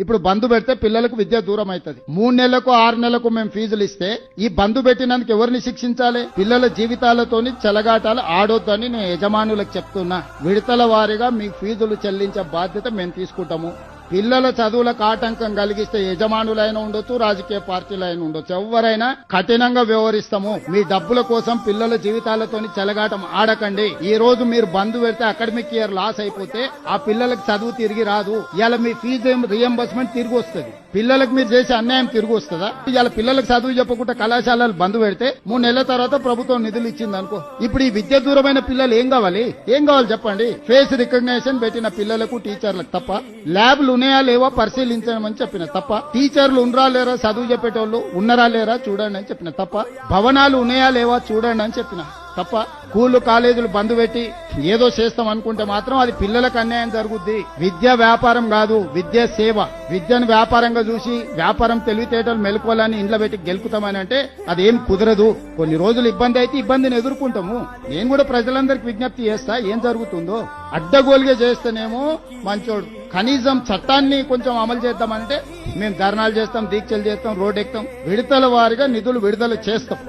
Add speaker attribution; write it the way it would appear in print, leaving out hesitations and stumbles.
Speaker 1: ఇప్పుడు బంధు పెడితే పిల్లలకు విద్య దూరం అవుతుంది. 3 నెలలకు 6 నెలలకు మేము ఫీజులు ఇస్తే ఈ బంధు పెట్టినందుకు ఎవరిని శిక్షించాలి? పిల్లల జీవితాలతోని చెలగాటాలు ఆడొద్దని నేను యజమానులకు చెప్తున్నా. విడతల వారీగా మీ ఫీజులు చెల్లించే బాధ్యత మేము తీసుకుంటాము. పిల్లల చదువులకు ఆటంకం కలిగిస్తే యజమానులైనా ఉండొచ్చు, రాజకీయ పార్టీలైనా ఉండొచ్చు, ఎవరైనా కఠినంగా వ్యవహరిస్తాము. మీ డబ్బుల కోసం పిల్లల జీవితాలతోని చెలగాటం ఆడకండి. ఈ రోజు మీరు బంధు పెడితే అకాడమిక్ ఇయర్ లాస్ అయిపోతే ఆ పిల్లలకు చదువు తిరిగి రాదు. ఇవాళ మీ ఫీజు రియంబర్స్మెంట్ తిరిగి వస్తుంది. పిల్లలకు మీరు చేసే అన్యాయం తిరిగి వస్తుందా? ఇవాళ పిల్లలకు చదువు చెప్పకుండా కళాశాలలు బంధు పెడితే 3 నెలల తర్వాత ప్రభుత్వం నిధులు ఇచ్చింది అనుకో. ఇప్పుడు ఈ విద్య దూరమైన పిల్లలు ఏం కావాలి చెప్పండి? ఫేస్ రికగ్నేషన్ పెట్టిన పిల్లలకు టీచర్లకు తప్ప, ల్యాబ్లు ఉన్నాయా లేవా పరిశీలించమని చెప్పిన తప్ప, టీచర్లు ఉన్నరా లేరా చదువు చెప్పేటోళ్ళు ఉన్నరా లేరా చూడండి అని చెప్పిన తప్ప, భవనాలు ఉన్నాయా లేవా చూడండి అని చెప్పిన తప్ప, స్కూళ్లు కాలేజీలు బంద్ పెట్టి ఏదో చేస్తాం అనుకుంటే మాత్రం అది పిల్లలకు అన్యాయం జరుగుద్ది. విద్య వ్యాపారం కాదు, విద్య సేవ. విద్యను వ్యాపారంగా చూసి వ్యాపారం తెలివితేటలు మెలుకోవాలని ఇంట్లో పెట్టి గెలుకుతామని అంటే అదేం కుదరదు. కొన్ని రోజులు ఇబ్బంది అయితే ఇబ్బందిని ఎదుర్కొంటాము. నేను కూడా ప్రజలందరికీ విజ్ఞప్తి చేస్తా, ఏం జరుగుతుందో. అడ్డగోలుగా చేస్తేనేమో మంచోడు. కనీసం చట్టాన్ని కొంచెం అమలు చేద్దామంటే మేము ధర్నాలు చేస్తాం, దీక్షలు చేస్తాం, రోడ్డు ఎక్కుతాం. విడతల వారీగా నిధులు విడుదల చేస్తాం.